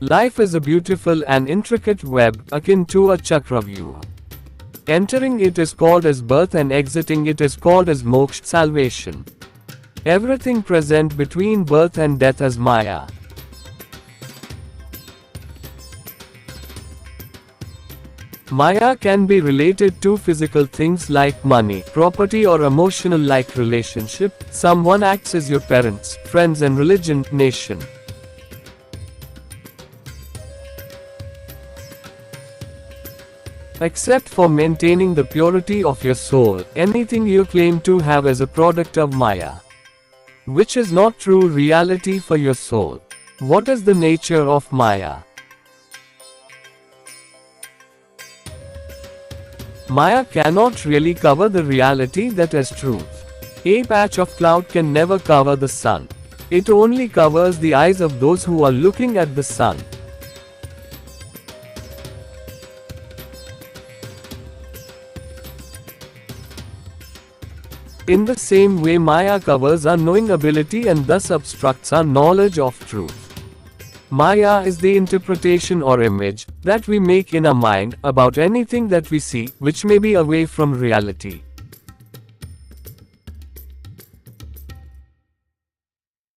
Life is a beautiful and intricate web akin to a chakravyu. Entering it is called as birth and exiting it is called as moksha, salvation. Everything present between birth and death is Maya. Maya can be related to physical things like money, property, or emotional like relationship. Someone acts as your parents, friends, and religion, nation. Except for maintaining the purity of your soul, anything you claim to have is a product of Maya, which is not true reality for your soul. What is the nature of Maya? Maya cannot really cover the reality that is truth. A patch of cloud can never cover the sun. It only covers the eyes of those who are looking at the sun. In the same way, Maya covers our knowing ability and thus obstructs our knowledge of truth. Maya is the interpretation or image that we make in our mind about anything that we see, which may be away from reality.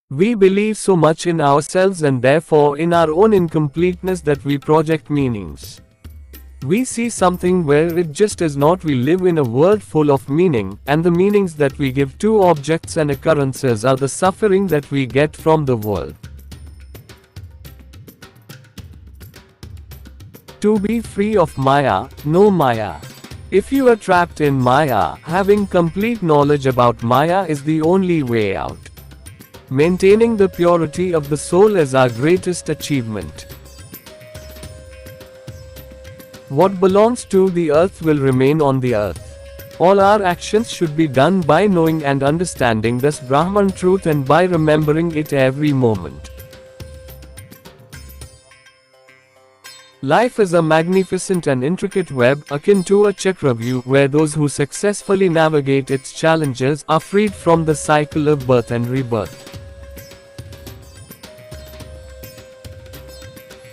We believe so much in ourselves and therefore in our own incompleteness that we project meanings. We see something where it just is not. We live in a world full of meaning, and the meanings that we give to objects and occurrences are the suffering that we get from the world. To be free of Maya, no Maya. If you are trapped in Maya, having complete knowledge about Maya is the only way out. Maintaining the purity of the soul is our greatest achievement. What belongs to the earth will remain on the earth. All our actions should be done by knowing and understanding this Brahman truth and by remembering it every moment. Life is a magnificent and intricate web akin to a chakravyu where those who successfully navigate its challenges are freed from the cycle of birth and rebirth.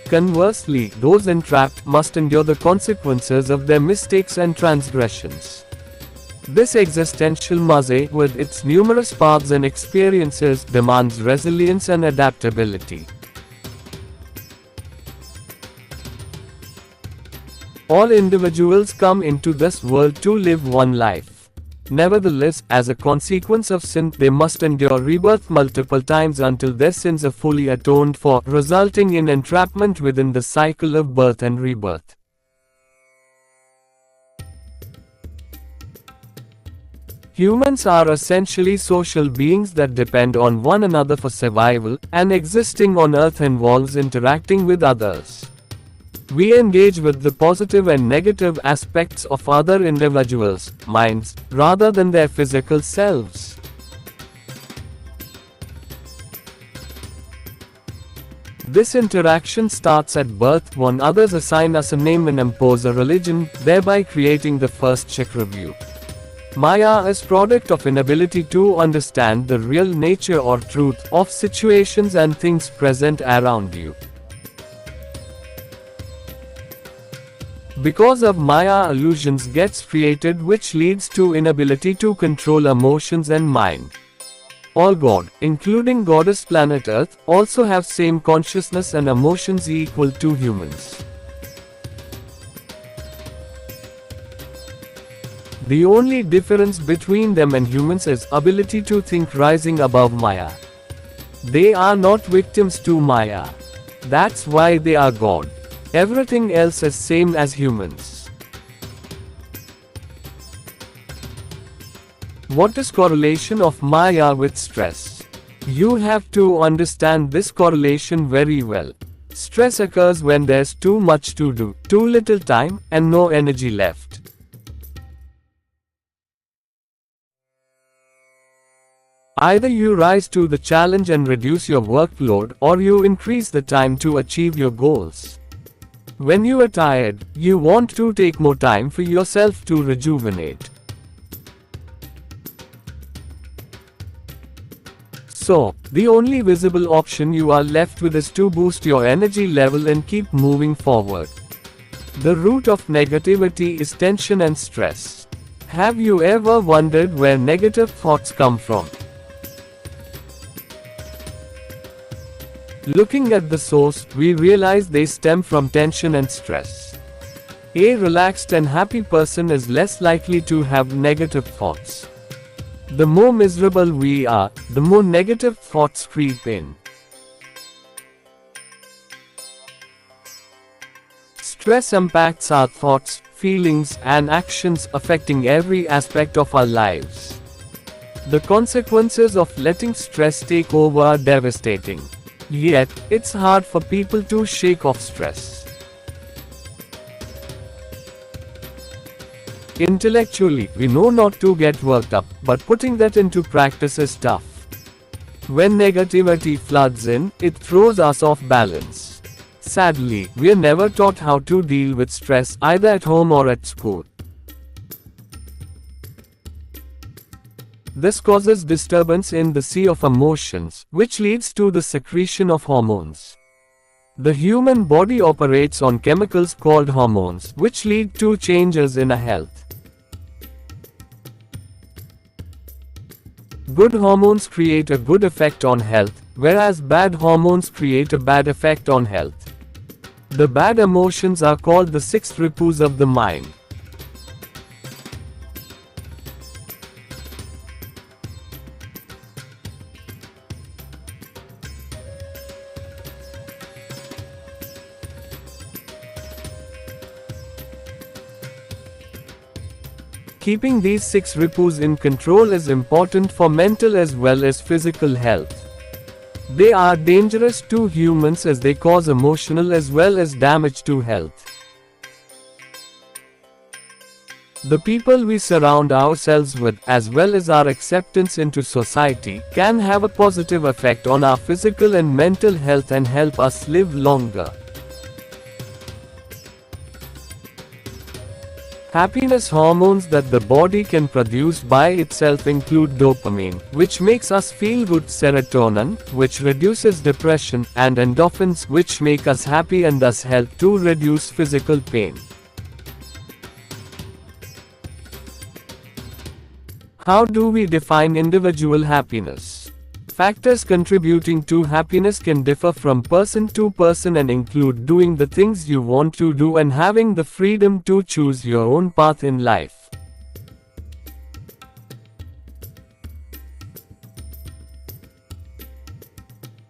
Conversely, those entrapped must endure the consequences of their mistakes and transgressions. This existential maze, with its numerous paths and experiences, demands resilience and adaptability. All individuals come into this world to live one life. Nevertheless, as a consequence of sin, they must endure rebirth multiple times until their sins are fully atoned for, resulting in entrapment within the cycle of birth and rebirth. Humans are essentially social beings that depend on one another for survival, and existing on Earth involves interacting with others. We engage with the positive and negative aspects of other individuals' minds, rather than their physical selves. This interaction starts at birth when others assign us a name and impose a religion, thereby creating the first chakravyu. Maya is product of inability to understand the real nature or truth of situations and things present around you. Because of Maya, illusions gets created which leads to inability to control emotions and mind. All God, including goddess planet Earth, also have same consciousness and emotions equal to humans. The only difference between them and humans is ability to think rising above Maya. They are not victims to Maya. That's why they are God. Everything else is same as humans. What is correlation of Maya with stress? You have to understand this correlation very well. Stress occurs when there's too much to do, too little time, and no energy left. Either you rise to the challenge and reduce your workload, or you increase the time to achieve your goals. When you are tired, you want to take more time for yourself to rejuvenate. So, the only visible option you are left with is to boost your energy level and keep moving forward. The root of negativity is tension and stress. Have you ever wondered where negative thoughts come from? Looking at the source, we realize they stem from tension and stress. A relaxed and happy person is less likely to have negative thoughts. The more miserable we are, the more negative thoughts creep in. Stress impacts our thoughts, feelings, and actions, affecting every aspect of our lives. The consequences of letting stress take over are devastating. Yet, it's hard for people to shake off stress. Intellectually, we know not to get worked up, but putting that into practice is tough. When negativity floods in, it throws us off balance. Sadly, we are never taught how to deal with stress, either at home or at school. This causes disturbance in the sea of emotions, which leads to the secretion of hormones. The human body operates on chemicals called hormones, which lead to changes in our health. Good hormones create a good effect on health, whereas bad hormones create a bad effect on health. The bad emotions are called the six ripus of the mind. Keeping these six ripus in control is important for mental as well as physical health. They are dangerous to humans as they cause emotional as well as damage to health. The people we surround ourselves with, as well as our acceptance into society, can have a positive effect on our physical and mental health and help us live longer. Happiness hormones that the body can produce by itself include dopamine, which makes us feel good, serotonin, which reduces depression, and endorphins, which make us happy and thus help to reduce physical pain. How do we define individual happiness? Factors contributing to happiness can differ from person to person and include doing the things you want to do and having the freedom to choose your own path in life.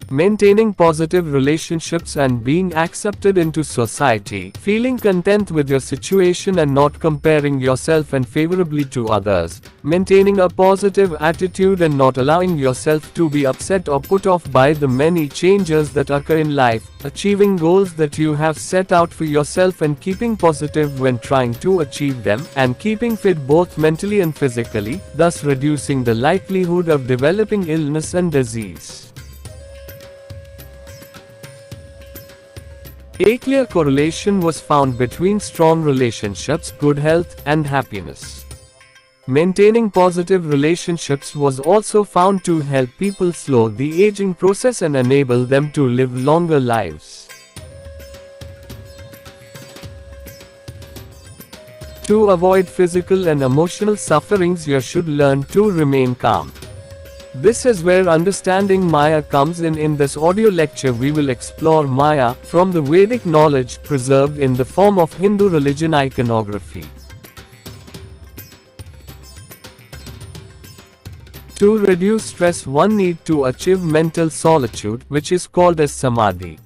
Maintaining positive relationships and being accepted into society, feeling content with your situation and not comparing yourself unfavorably to others, maintaining a positive attitude and not allowing yourself to be upset or put off by the many changes that occur in life, achieving goals that you have set out for yourself and keeping positive when trying to achieve them, and keeping fit both mentally and physically, thus reducing the likelihood of developing illness and disease. A clear correlation was found between strong relationships, good health, and happiness. Maintaining positive relationships was also found to help people slow the aging process and enable them to live longer lives. To avoid physical and emotional sufferings, you should learn to remain calm. This is where understanding Maya comes in. In this audio lecture we will explore Maya, from the Vedic knowledge, preserved in the form of Hindu religion iconography. To reduce stress, one needs to achieve mental solitude, which is called as samadhi.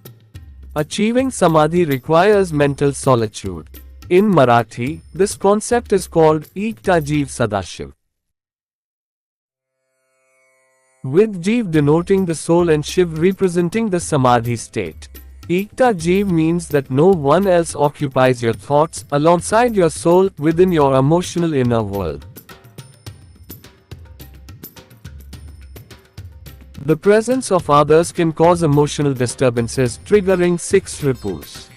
Achieving samadhi requires mental solitude. In Marathi, this concept is called ekta jeev sadashiv, with Jeev denoting the soul and Shiv representing the Samadhi state. Ekta Jeev means that no one else occupies your thoughts, alongside your soul, within your emotional inner world. The presence of others can cause emotional disturbances, triggering six ripus.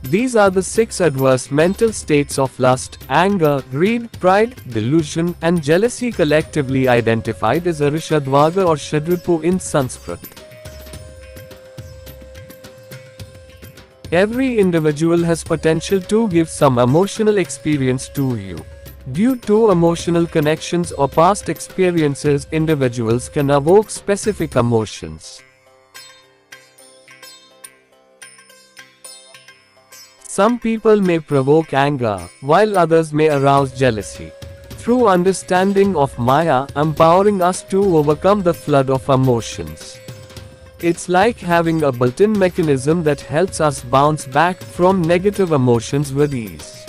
These are the 6 adverse mental states of lust, anger, greed, pride, delusion, and jealousy, collectively identified as Arishadvarga or Shadripu in Sanskrit. Every individual has potential to give some emotional experience to you. Due to emotional connections or past experiences, individuals can evoke specific emotions. Some people may provoke anger, while others may arouse jealousy. Through understanding of Maya, empowering us to overcome the flood of emotions. It's like having a built-in mechanism that helps us bounce back from negative emotions with ease.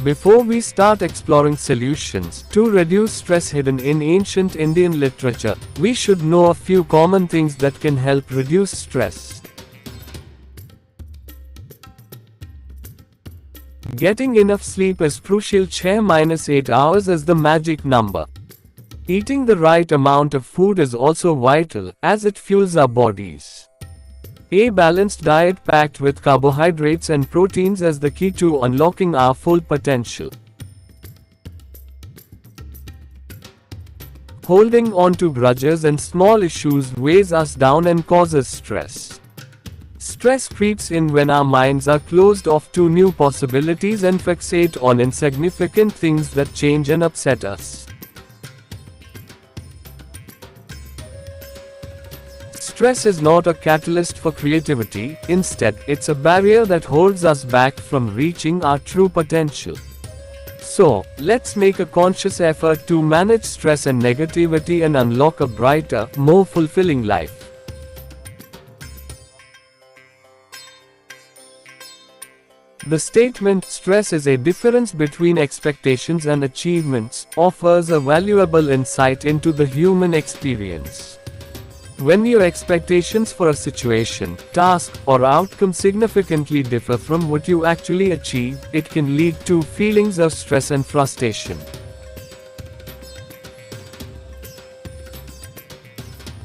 Before we start exploring solutions to reduce stress hidden in ancient Indian literature, we should know a few common things that can help reduce stress. Getting enough sleep is crucial. 6-8 hours is the magic number. Eating the right amount of food is also vital, as it fuels our bodies. A balanced diet packed with carbohydrates and proteins is the key to unlocking our full potential. Holding on to grudges and small issues weighs us down and causes stress. Stress creeps in when our minds are closed off to new possibilities and fixate on insignificant things that change and upset us. Stress is not a catalyst for creativity, instead, it's a barrier that holds us back from reaching our true potential. So, let's make a conscious effort to manage stress and negativity and unlock a brighter, more fulfilling life. The statement, "stress is a difference between expectations and achievements," offers a valuable insight into the human experience. When your expectations for a situation, task, or outcome significantly differ from what you actually achieve, it can lead to feelings of stress and frustration.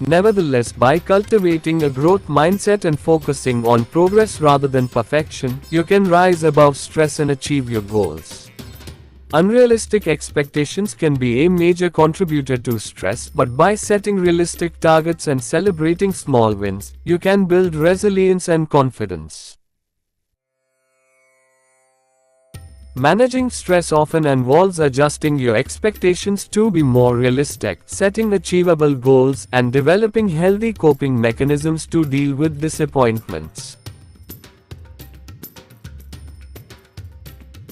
Nevertheless, by cultivating a growth mindset and focusing on progress rather than perfection, you can rise above stress and achieve your goals. Unrealistic expectations can be a major contributor to stress, but by setting realistic targets and celebrating small wins, you can build resilience and confidence. Managing stress often involves adjusting your expectations to be more realistic, setting achievable goals, and developing healthy coping mechanisms to deal with disappointments.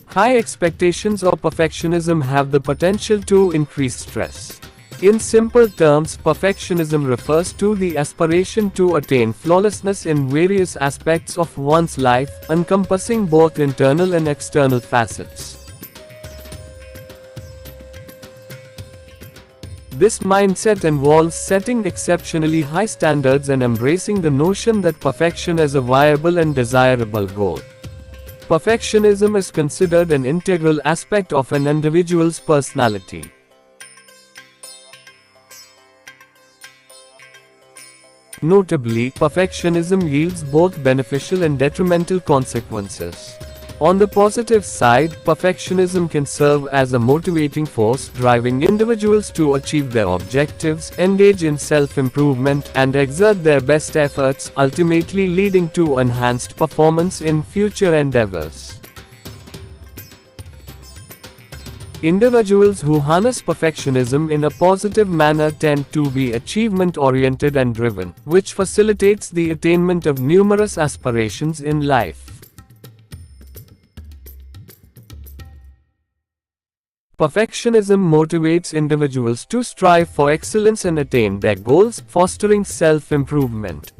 High expectations or perfectionism have the potential to increase stress. In simple terms, perfectionism refers to the aspiration to attain flawlessness in various aspects of one's life, encompassing both internal and external facets. This mindset involves setting exceptionally high standards and embracing the notion that perfection is a viable and desirable goal. Perfectionism is considered an integral aspect of an individual's personality. Notably, perfectionism yields both beneficial and detrimental consequences. On the positive side, perfectionism can serve as a motivating force, driving individuals to achieve their objectives, engage in self-improvement, and exert their best efforts, ultimately leading to enhanced performance in future endeavors. Individuals who harness perfectionism in a positive manner tend to be achievement-oriented and driven, which facilitates the attainment of numerous aspirations in life. Perfectionism motivates individuals to strive for excellence and attain their goals, fostering self-improvement.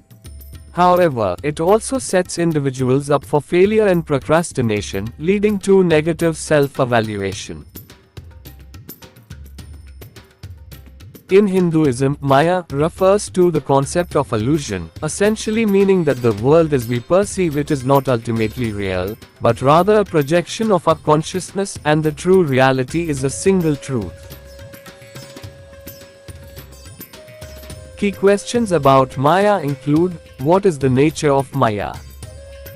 However, it also sets individuals up for failure and procrastination, leading to negative self-evaluation. In Hinduism, Maya refers to the concept of illusion, essentially meaning that the world as we perceive it is not ultimately real, but rather a projection of our consciousness, and the true reality is a single truth. Key questions about Maya include: what is the nature of Maya?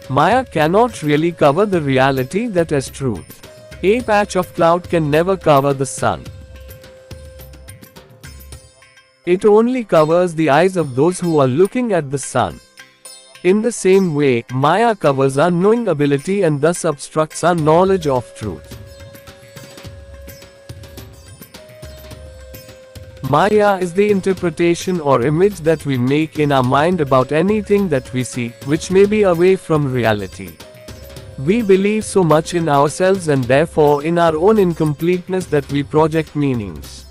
Maya cannot really cover the reality that is truth. A patch of cloud can never cover the sun. It only covers the eyes of those who are looking at the sun. In the same way, Maya covers our knowing ability and thus obstructs our knowledge of truth. Maya is the interpretation or image that we make in our mind about anything that we see, which may be away from reality. We believe so much in ourselves and therefore in our own incompleteness that we project meanings.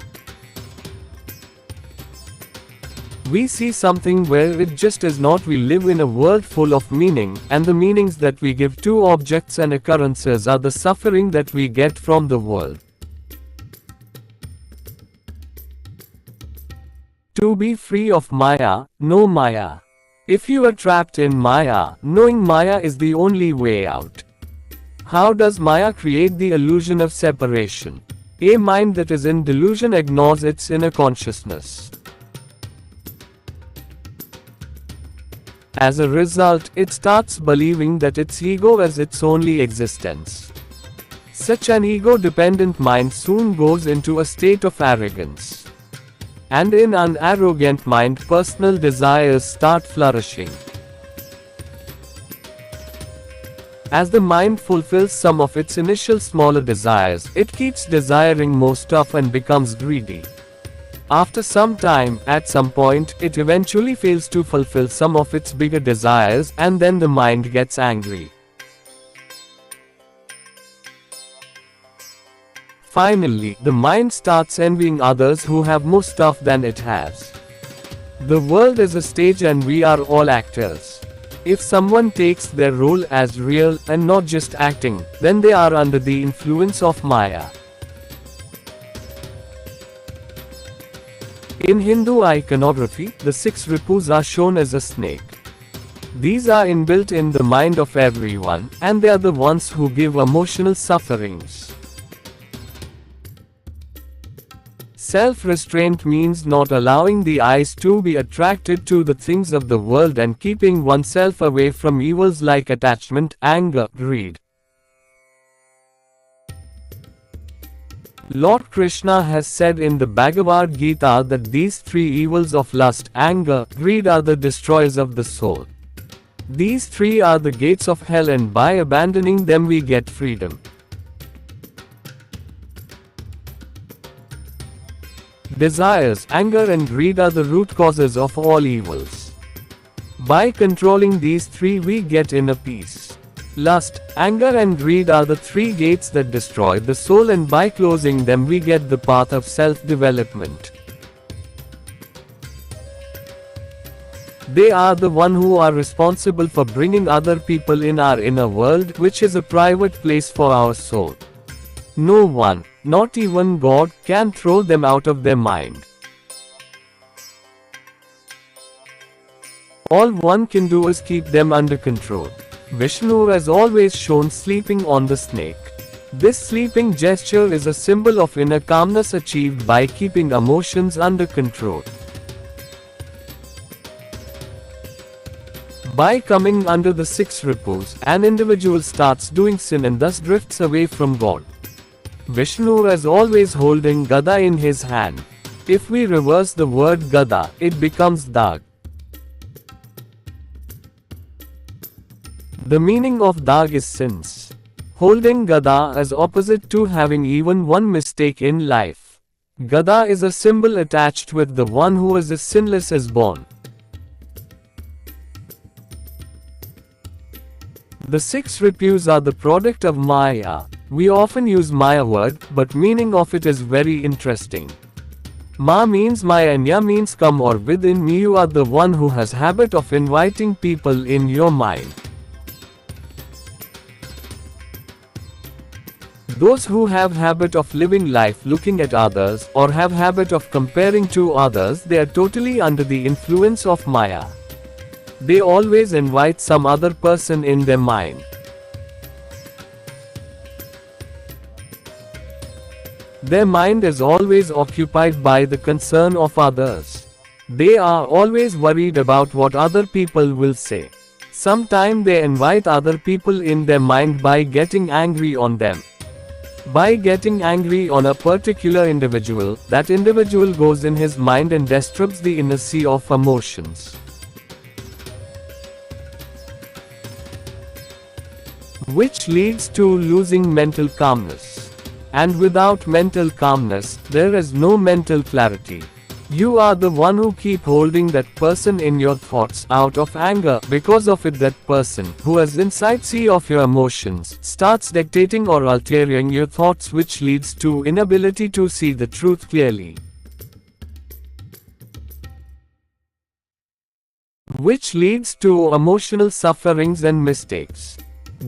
We see something where it just is not. We live in a world full of meaning, and the meanings that we give to objects and occurrences are the suffering that we get from the world. To be free of Maya, know Maya. If you are trapped in Maya, knowing Maya is the only way out. How does Maya create the illusion of separation? A mind that is in delusion ignores its inner consciousness. As a result, it starts believing that its ego is its only existence. Such an ego-dependent mind soon goes into a state of arrogance. And in an arrogant mind, personal desires start flourishing. As the mind fulfills some of its initial smaller desires, it keeps desiring more stuff and becomes greedy. After some time, at some point, it eventually fails to fulfill some of its bigger desires, and then the mind gets angry. Finally, the mind starts envying others who have more stuff than it has. The world is a stage and we are all actors. If someone takes their role as real and not just acting, then they are under the influence of Maya. In Hindu iconography, the 6 ripus are shown as a snake. These are inbuilt in the mind of everyone, and they are the ones who give emotional sufferings. Self-restraint means not allowing the eyes to be attracted to the things of the world and keeping oneself away from evils like attachment, anger, greed. Lord Krishna has said in the Bhagavad Gita that these 3 evils of lust, anger, greed are the destroyers of the soul. These 3 are the gates of hell, and by abandoning them we get freedom. Desires, anger and greed are the root causes of all evils. By controlling these 3 we get inner peace. Lust, anger and greed are the 3 gates that destroy the soul, and by closing them we get the path of self-development. They are the one who are responsible for bringing other people in our inner world, which is a private place for our soul. No one, not even God, can throw them out of their mind. All one can do is keep them under control. Vishnu is always shown sleeping on the snake. This sleeping gesture is a symbol of inner calmness achieved by keeping emotions under control. By coming under the 6 ripus, an individual starts doing sin and thus drifts away from God. Vishnu is always holding Gada in his hand. If we reverse the word Gada, it becomes Dag. The meaning of Dag is sins. Holding Gada is opposite to having even one mistake in life. Gada is a symbol attached with the one who is as sinless as born. The 6 ripus are the product of Maya. We often use Maya word, but meaning of it is very interesting. Ma means Maya and Ya means come or within me. You are the one who has habit of inviting people in your mind. Those who have habit of living life looking at others, or have habit of comparing to others, they are totally under the influence of Maya. They always invite some other person in their mind. Their mind is always occupied by the concern of others. They are always worried about what other people will say. Sometimes they invite other people in their mind by getting angry on them. By getting angry on a particular individual, that individual goes in his mind and disturbs the inner sea of emotions, which leads to losing mental calmness. And without mental calmness, there is no mental clarity. You are the one who keep holding that person in your thoughts out of anger. Because of it, that person, who is inside sea of your emotions, starts dictating or altering your thoughts, which leads to inability to see the truth clearly, which leads to emotional sufferings and mistakes.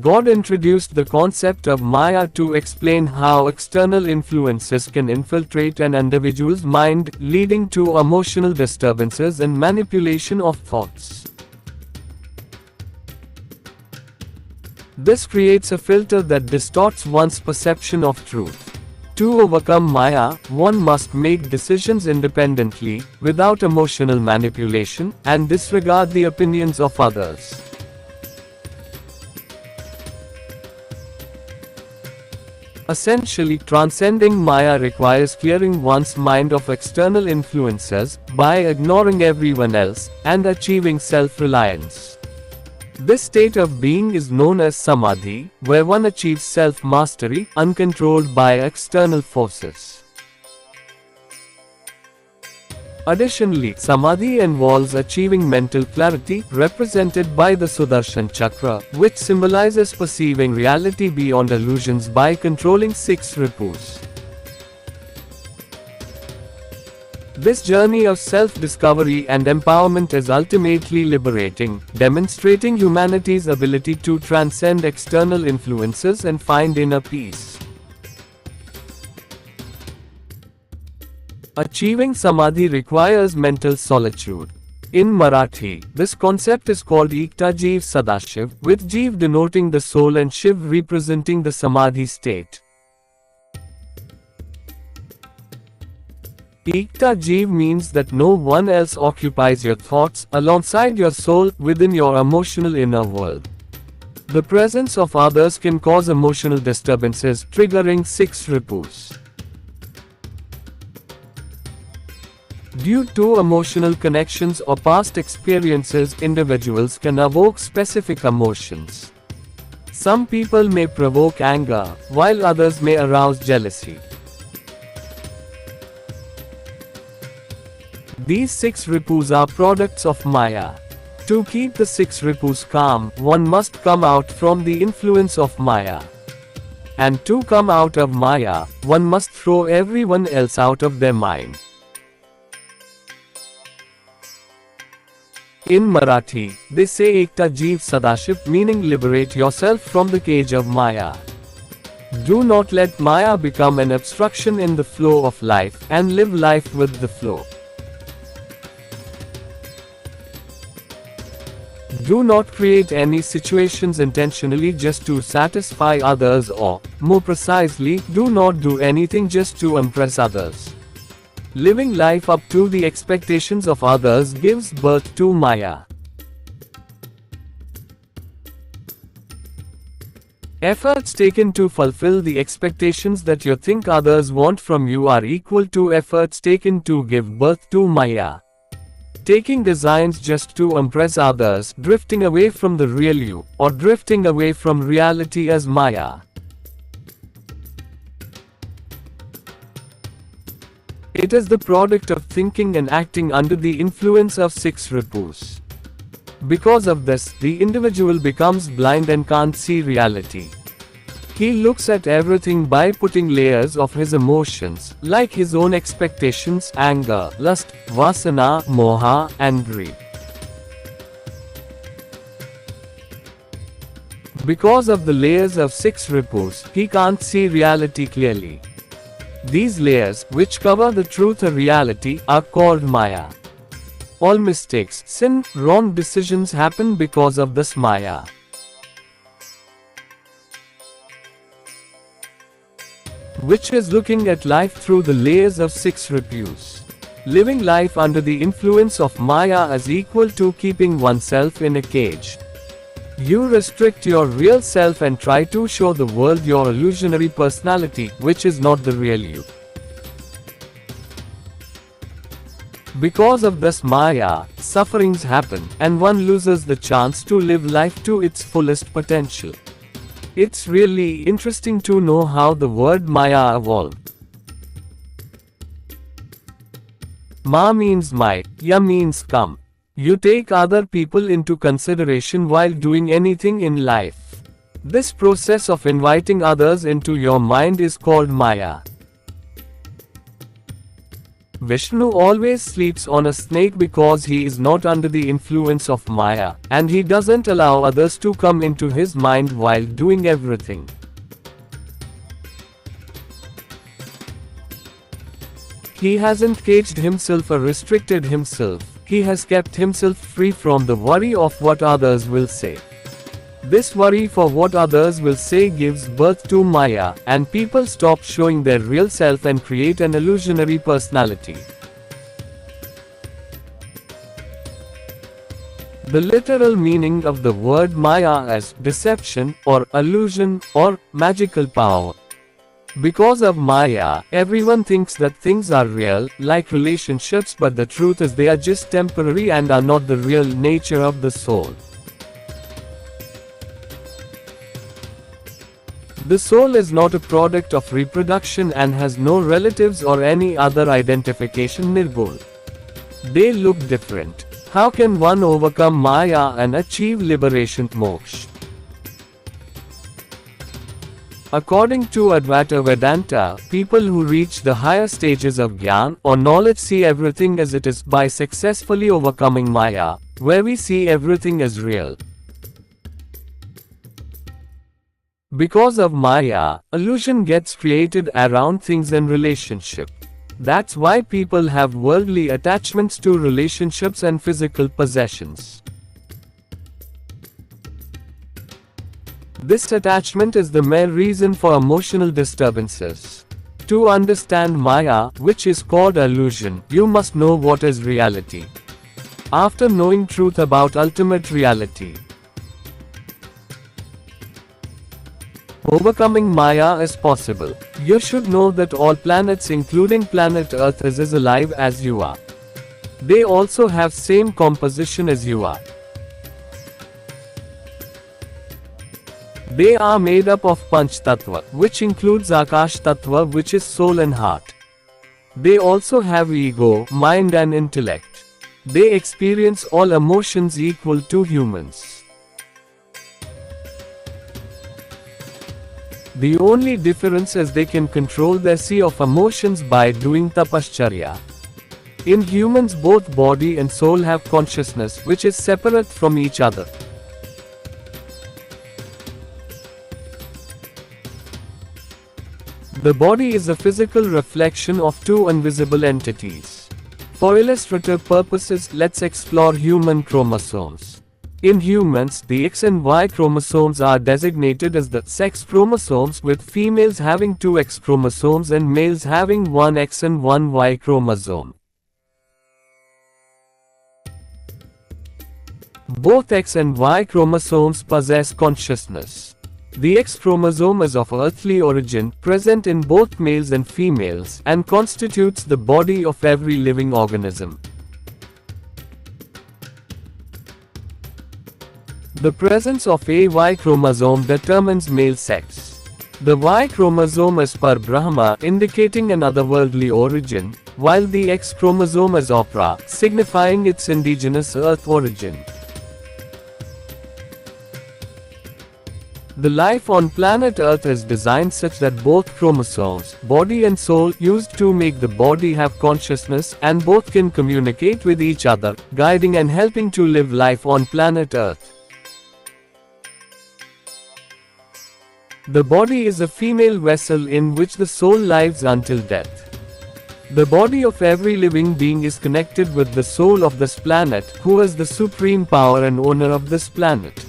God introduced the concept of Maya to explain how external influences can infiltrate an individual's mind, leading to emotional disturbances and manipulation of thoughts. This creates a filter that distorts one's perception of truth. To overcome Maya, one must make decisions independently, without emotional manipulation, and disregard the opinions of others. Essentially, transcending Maya requires clearing one's mind of external influences, by ignoring everyone else, and achieving self-reliance. This state of being is known as samadhi, where one achieves self-mastery, uncontrolled by external forces. Additionally, samadhi involves achieving mental clarity, represented by the Sudarshan Chakra, which symbolizes perceiving reality beyond illusions by controlling 6 ripus. This journey of self-discovery and empowerment is ultimately liberating, demonstrating humanity's ability to transcend external influences and find inner peace. Achieving samadhi requires mental solitude. In Marathi, this concept is called Ekta Jeev Sadashiv, with Jeev denoting the soul and Shiv representing the samadhi state. Ekta Jeev means that no one else occupies your thoughts, alongside your soul, within your emotional inner world. The presence of others can cause emotional disturbances, triggering 6 ripus. Due to emotional connections or past experiences, individuals can evoke specific emotions. Some people may provoke anger, while others may arouse jealousy. These 6 ripus are products of Maya. To keep the 6 ripus calm, one must come out from the influence of Maya. And to come out of Maya, one must throw everyone else out of their mind. In Marathi, they say Ekta Jeev Sadashiv, meaning liberate yourself from the cage of Maya. Do not let Maya become an obstruction in the flow of life, and live life with the flow. Do not create any situations intentionally just to satisfy others, or, more precisely, do not do anything just to impress others. Living life up to the expectations of others gives birth to Maya. Efforts taken to fulfill the expectations that you think others want from you are equal to efforts taken to give birth to Maya. Taking designs just to impress others, drifting away from the real you, or drifting away from reality as Maya. It is the product of thinking and acting under the influence of 6 ripus. Because of this, the individual becomes blind and can't see reality. He looks at everything by putting layers of his emotions, like his own expectations, anger, lust, vasana, moha, and greed. Because of the layers of 6 ripus, he can't see reality clearly. These layers, which cover the truth or reality, are called Maya. All mistakes, sin, wrong decisions happen because of this Maya. Which is looking at life through the layers of 6 ripus. Living life under the influence of Maya is equal to keeping oneself in a cage. You restrict your real self and try to show the world your illusionary personality, which is not the real you. Because of this Maya, sufferings happen, and one loses the chance to live life to its fullest potential. It's really interesting to know how the word Maya evolved. Ma means might, ya means come. You take other people into consideration while doing anything in life. This process of inviting others into your mind is called Maya. Vishnu always sleeps on a snake because he is not under the influence of Maya, and he doesn't allow others to come into his mind while doing everything. He hasn't caged himself or restricted himself, he has kept himself free from the worry of what others will say. This worry for what others will say gives birth to Maya, and people stop showing their real self and create an illusionary personality. The literal meaning of the word Maya is deception, or illusion, or magical power. Because of Maya, everyone thinks that things are real, like relationships, but the truth is they are just temporary and are not the real nature of the soul. The soul is not a product of reproduction and has no relatives or any other identification nirgul. They look different. How can one overcome Maya and achieve liberation moksha? According to Advaita Vedanta, people who reach the higher stages of Gyan or knowledge see everything as it is by successfully overcoming Maya, where we see everything as real. Because of Maya, illusion gets created around things and relationship. That's why people have worldly attachments to relationships and physical possessions. This attachment is the main reason for emotional disturbances. To understand Maya, which is called illusion, you must know what is reality. After knowing truth about ultimate reality, overcoming Maya is possible. You should know that all planets, including planet Earth, is as alive as you are. They also have same composition as you are. They are made up of Panch Tattva, which includes Akash Tattva, which is soul and heart. They also have ego, mind and intellect. They experience all emotions equal to humans. The only difference is they can control their sea of emotions by doing tapascharya. In humans, both body and soul have consciousness, which is separate from each other. The body is a physical reflection of two invisible entities. For illustrative purposes, let's explore human chromosomes. In humans, the X and Y chromosomes are designated as the sex chromosomes, with females having 2 X chromosomes and males having 1 X and 1 Y chromosome. Both X and Y chromosomes possess consciousness. The X chromosome is of earthly origin, present in both males and females, and constitutes the body of every living organism. The presence of a Y chromosome determines male sex. The Y chromosome is par Brahma, indicating an otherworldly origin, while the X chromosome is opera, signifying its indigenous earth origin. The life on planet Earth is designed such that both chromosomes, body and soul, used to make the body have consciousness, and both can communicate with each other, guiding and helping to live life on planet Earth. The body is a female vessel in which the soul lives until death. The body of every living being is connected with the soul of this planet, who is the supreme power and owner of this planet.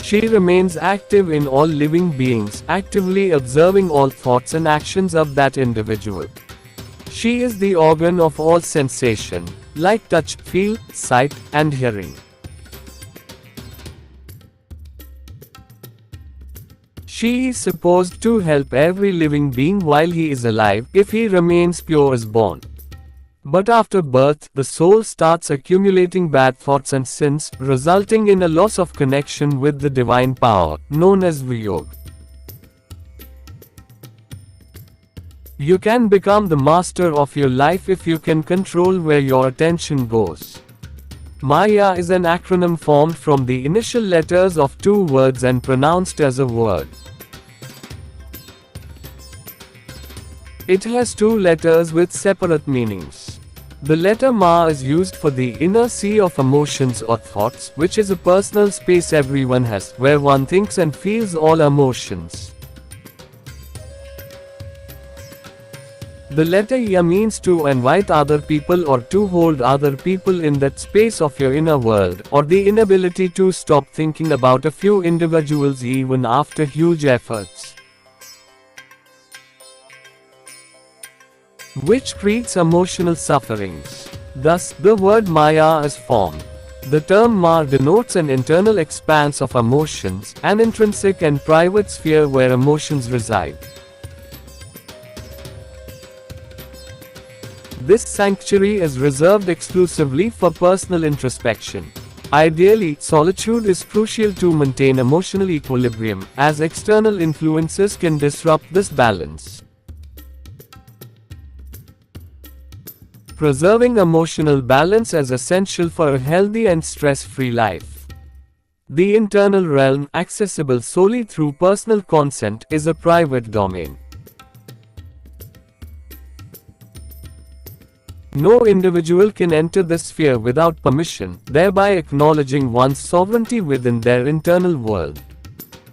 She remains active in all living beings, actively observing all thoughts and actions of that individual. She is the organ of all sensation, like touch, feel, sight, and hearing. She is supposed to help every living being while he is alive, if he remains pure as born. But after birth, the soul starts accumulating bad thoughts and sins, resulting in a loss of connection with the divine power, known as Viyog. You can become the master of your life if you can control where your attention goes. Maya is an acronym formed from the initial letters of two words and pronounced as a word. It has two letters with separate meanings. The letter Ma is used for the inner sea of emotions or thoughts, which is a personal space everyone has, where one thinks and feels all emotions. The letter Ya means to invite other people or to hold other people in that space of your inner world, or the inability to stop thinking about a few individuals even after huge efforts, which creates emotional sufferings. Thus, the word Maya is formed. The term Ma denotes an internal expanse of emotions, an intrinsic and private sphere where emotions reside. This sanctuary is reserved exclusively for personal introspection. Ideally, solitude is crucial to maintain emotional equilibrium, as external influences can disrupt this balance. Preserving emotional balance is essential for a healthy and stress-free life. The internal realm, accessible solely through personal consent, is a private domain. No individual can enter this sphere without permission, thereby acknowledging one's sovereignty within their internal world.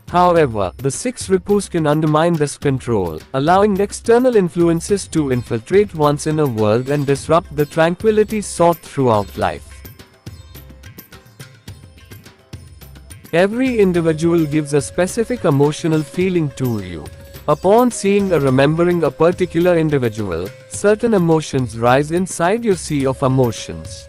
However, the six ripus can undermine this control, allowing external influences to infiltrate one's inner world and disrupt the tranquility sought throughout life. Every individual gives a specific emotional feeling to you. Upon seeing or remembering a particular individual, certain emotions rise inside your sea of emotions.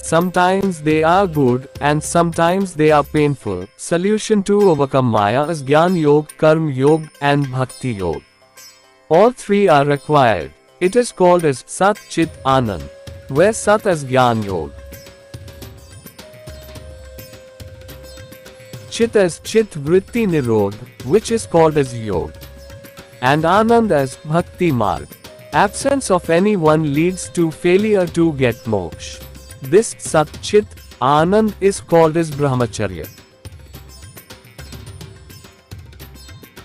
Sometimes they are good, and sometimes they are painful. Solution to overcome Maya is Gyan Yoga, Karma Yoga, and Bhakti Yoga. All three are required. It is called as Sat Chit Anand, where Sat is Gyan Yoga, Chit as Chit Vritti Nirodh, which is called as Yoga, and Anand as Bhakti Marg. Absence of any one leads to failure to get moksha. This Sat Chit Anand is called as Brahmacharya.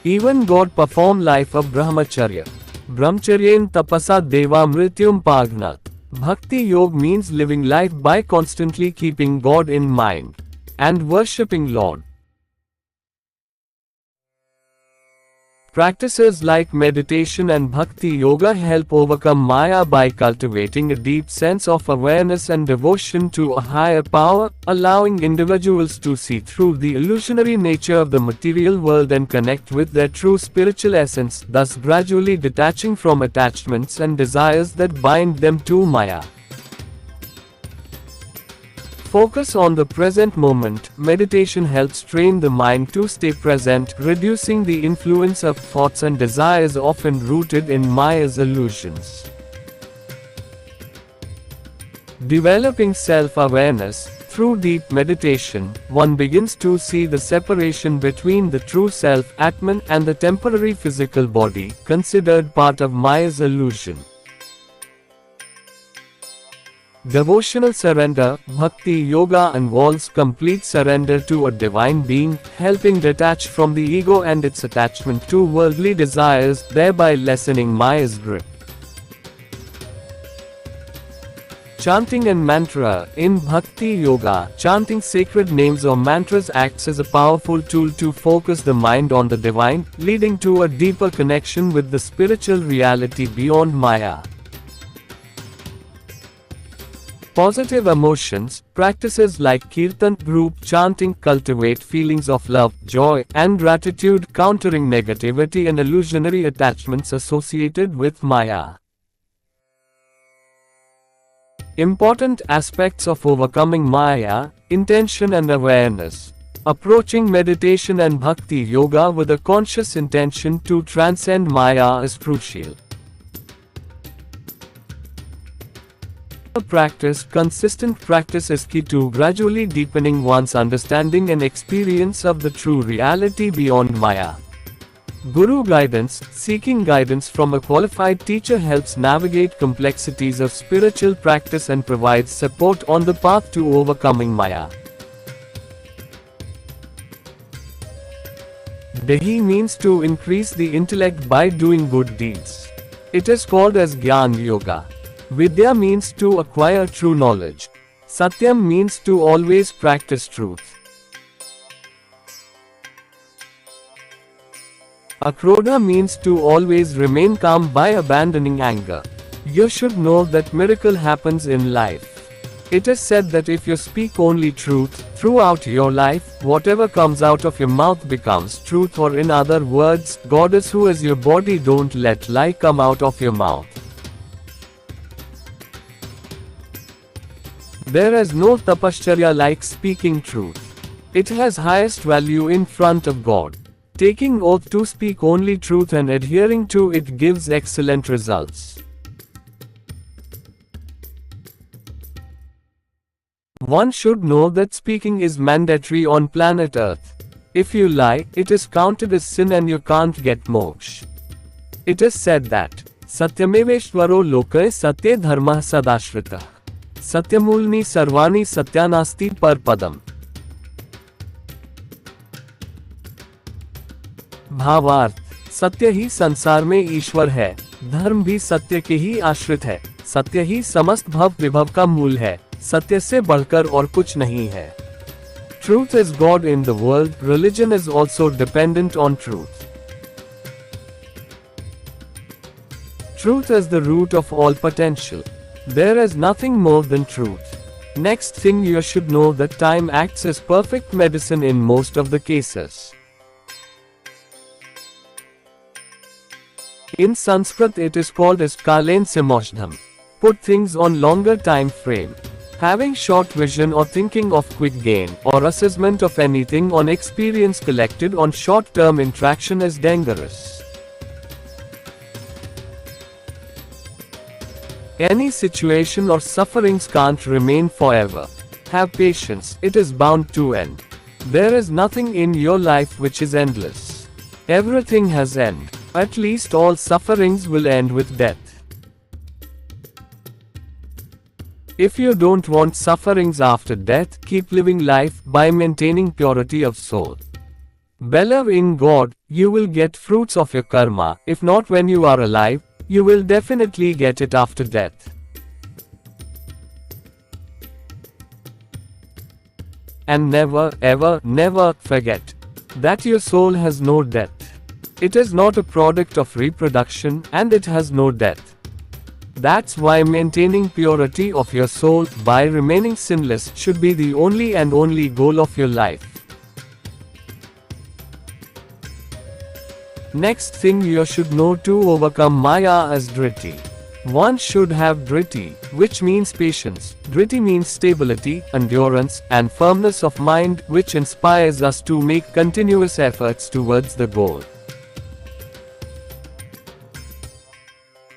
Even God performed life of Brahmacharya. Brahmacharyen tapasa deva mrityum pagnat. Bhakti Yoga means living life by constantly keeping God in mind and worshipping Lord. Practices like meditation and bhakti yoga help overcome Maya by cultivating a deep sense of awareness and devotion to a higher power, allowing individuals to see through the illusionary nature of the material world and connect with their true spiritual essence, thus gradually detaching from attachments and desires that bind them to Maya. Focus on the present moment. Meditation helps train the mind to stay present, reducing the influence of thoughts and desires often rooted in Maya's illusions. Developing self-awareness. Through deep meditation, one begins to see the separation between the true self, Atman, and the temporary physical body, considered part of Maya's illusion. Devotional surrender. Bhakti yoga involves complete surrender to a divine being, helping detach from the ego and its attachment to worldly desires, thereby lessening Maya's grip. Chanting and mantra. In Bhakti yoga, chanting sacred names or mantras acts as a powerful tool to focus the mind on the divine, leading to a deeper connection with the spiritual reality beyond Maya. Positive emotions, practices like kirtan, group chanting cultivate feelings of love, joy, and gratitude, countering negativity and illusionary attachments associated with Maya. Important aspects of overcoming Maya: intention and awareness. Approaching meditation and bhakti yoga with a conscious intention to transcend Maya is crucial. Consistent practice is key to gradually deepening one's understanding and experience of the true reality beyond Maya. Guru guidance, seeking guidance from a qualified teacher helps navigate complexities of spiritual practice and provides support on the path to overcoming Maya. Dehi means to increase the intellect by doing good deeds. It is called as Gyan Yoga. Vidya means to acquire true knowledge. Satyam means to always practice truth. Akrodha means to always remain calm by abandoning anger. You should know that miracle happens in life. It is said that if you speak only truth throughout your life, whatever comes out of your mouth becomes truth, or in other words, Goddess who is your body, don't let lie come out of your mouth. There is no tapashcharya like speaking truth. It has highest value in front of God. Taking oath to speak only truth and adhering to it gives excellent results. One should know that speaking is mandatory on planet Earth. If you lie, it is counted as sin and you can't get moksha. It is said that Satyameveshwaro loke satye dharma sadashrita. Satyamulni sarvani satyanasti parpadam. भावार्थ: सत्य ही संसार में ईश्वर है, धर्म भी सत्य के ही आश्रित है, सत्य ही समस्त भव विभव का मूल है, सत्य से बढ़कर और कुछ नहीं है. Truth is God in the world, religion is also dependent on truth. Truth is the root of all potential. There is nothing more than truth. Next thing you should know that time acts as perfect medicine in most of the cases. In Sanskrit it is called as Kalen Samoshdham. Put things on longer time frame. Having short vision or thinking of quick gain or assessment of anything on experience collected on short-term interaction is dangerous. Any situation or sufferings can't remain forever. Have patience, it is bound to end. There is nothing in your life which is endless. Everything has end. At least all sufferings will end with death. If you don't want sufferings after death, keep living life by maintaining purity of soul. Believe in God, you will get fruits of your karma. If not when you are alive, you will definitely get it after death. And never, ever, never forget that your soul has no death. It is not a product of reproduction, and it has no death. That's why maintaining purity of your soul by remaining sinless should be the only goal of your life. Next thing you should know to overcome Maya is Dhriti. One should have Dhriti, which means patience. Dhriti means stability, endurance, and firmness of mind, which inspires us to make continuous efforts towards the goal.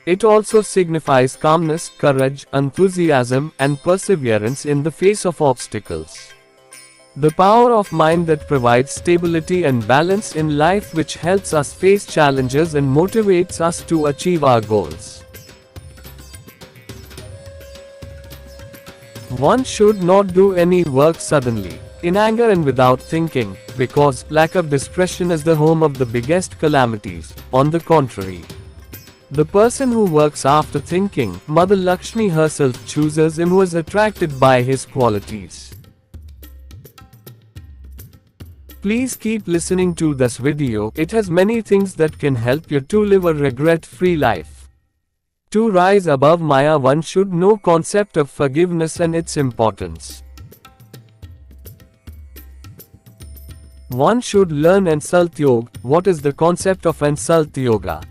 It also signifies calmness, courage, enthusiasm, and perseverance in the face of obstacles. The power of mind that provides stability and balance in life, which helps us face challenges and motivates us to achieve our goals. One should not do any work suddenly, in anger and without thinking, because lack of discretion is the home of the biggest calamities. On the contrary, the person who works after thinking, Mother Lakshmi herself chooses him who is attracted by his qualities. Please keep listening to this video, it has many things that can help you to live a regret-free life. To rise above Maya, one should know concept of forgiveness and its importance. One should learn Insult Yoga. What is the concept of Insult Yoga?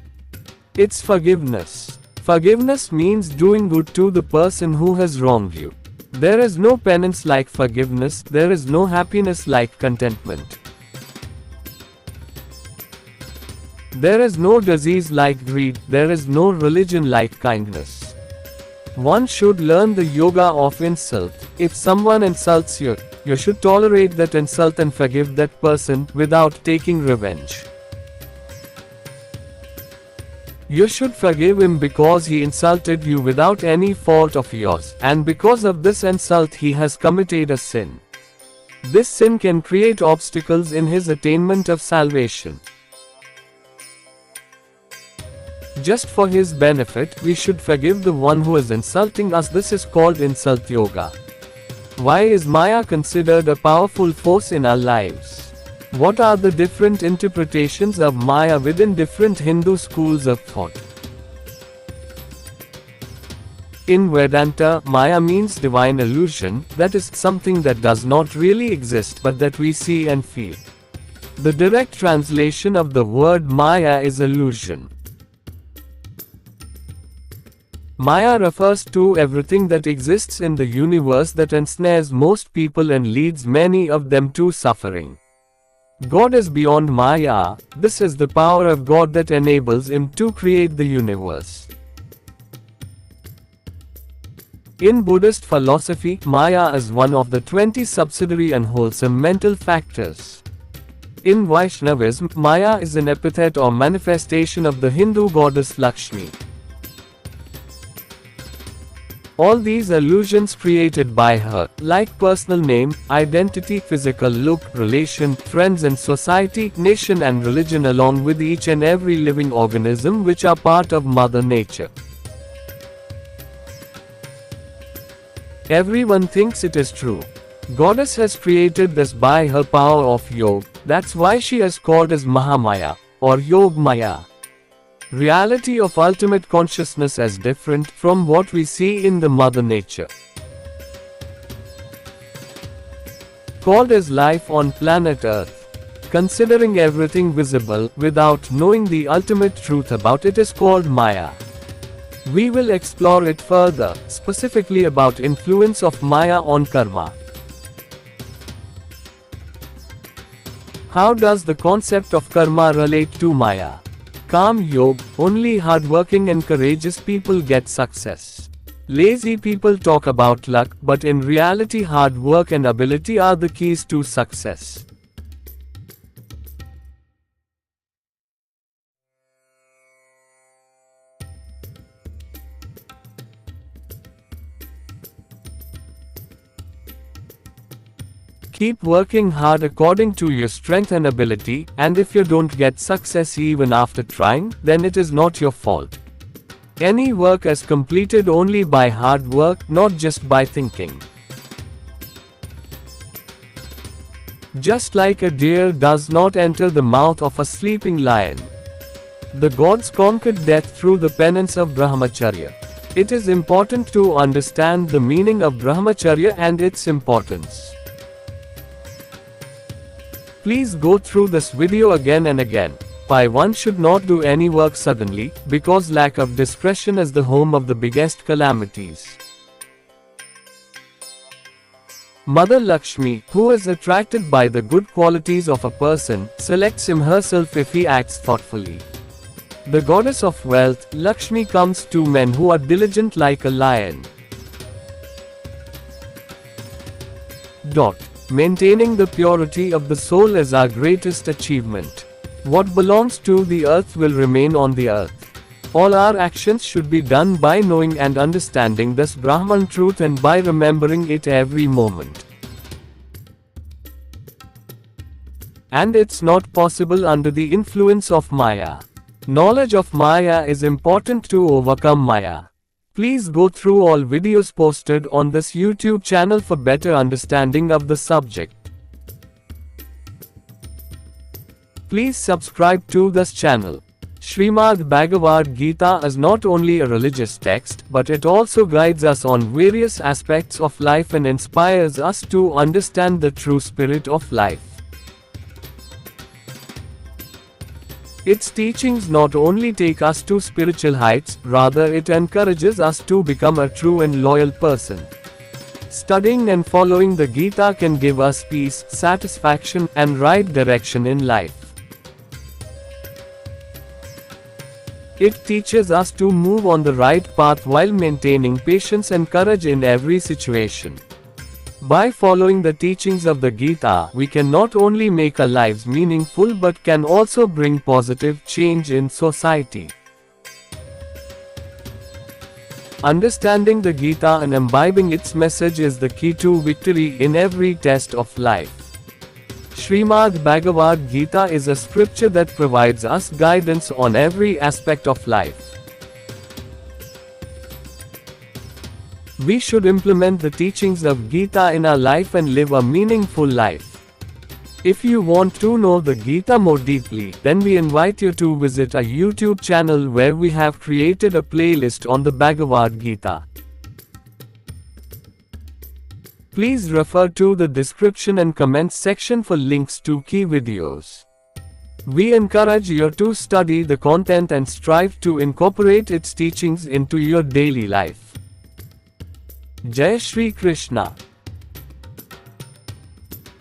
It's forgiveness. Forgiveness means doing good to the person who has wronged you. There is no penance like forgiveness, there is no happiness like contentment. There is no disease like greed, there is no religion like kindness. One should learn the yoga of insult. If someone insults you, you should tolerate that insult and forgive that person without taking revenge. You should forgive him because he insulted you without any fault of yours, and because of this insult he has committed a sin. This sin can create obstacles in his attainment of salvation. Just for his benefit, we should forgive the one who is insulting us. This is called insult yoga. Why is Maya considered a powerful force in our lives? What are the different interpretations of Maya within different Hindu schools of thought? In Vedanta, Maya means divine illusion, that is, something that does not really exist but that we see and feel. The direct translation of the word Maya is illusion. Maya refers to everything that exists in the universe that ensnares most people and leads many of them to suffering. God is beyond Maya. This is the power of God that enables him to create the universe. In Buddhist philosophy, Maya is one of the 20 subsidiary unwholesome mental factors. In Vaishnavism, Maya is an epithet or manifestation of the Hindu goddess Lakshmi. All these illusions created by her, like personal name, identity, physical look, relation, friends and society, nation and religion, along with each and every living organism which are part of Mother Nature. Everyone thinks it is true. Goddess has created this by her power of yoga. That's why she is called as Mahamaya, or Yog Maya. Reality of ultimate consciousness is different from what we see in the Mother Nature. Called as life on planet Earth. Considering everything visible without knowing the ultimate truth about it is called Maya. We will explore it further, specifically about influence of Maya on karma. How does the concept of karma relate to Maya? Calm yoga, only hardworking and courageous people get success. Lazy people talk about luck, but in reality hard work and ability are the keys to success. Keep working hard according to your strength and ability, and if you don't get success even after trying, then it is not your fault. Any work is completed only by hard work, not just by thinking. Just like a deer does not enter the mouth of a sleeping lion. The gods conquered death through the penance of Brahmacharya. It is important to understand the meaning of Brahmacharya and its importance. Please go through this video again and again. Why one should not do any work suddenly, because lack of discretion is the home of the biggest calamities. Mother Lakshmi, who is attracted by the good qualities of a person, selects him herself if he acts thoughtfully. The goddess of wealth, Lakshmi, comes to men who are diligent like a lion. Maintaining the purity of the soul is our greatest achievement. What belongs to the earth will remain on the earth. All our actions should be done by knowing and understanding this Brahman truth and by remembering it every moment. And it's not possible under the influence of Maya. Knowledge of Maya is important to overcome Maya. Please go through all videos posted on this YouTube channel for better understanding of the subject. Please subscribe to this channel. Srimad Bhagavad Gita is not only a religious text, but it also guides us on various aspects of life and inspires us to understand the true spirit of life. Its teachings not only take us to spiritual heights, rather it encourages us to become a true and loyal person. Studying and following the Gita can give us peace, satisfaction, and right direction in life. It teaches us to move on the right path while maintaining patience and courage in every situation. By following the teachings of the Gita, we can not only make our lives meaningful but can also bring positive change in society. Understanding the Gita and imbibing its message is the key to victory in every test of life. Srimad Bhagavad Gita is a scripture that provides us guidance on every aspect of life. We should implement the teachings of Gita in our life and live a meaningful life. If you want to know the Gita more deeply, then we invite you to visit our YouTube channel where we have created a playlist on the Bhagavad Gita. Please refer to the description and comments section for links to key videos. We encourage you to study the content and strive to incorporate its teachings into your daily life. Jai Shri Krishna.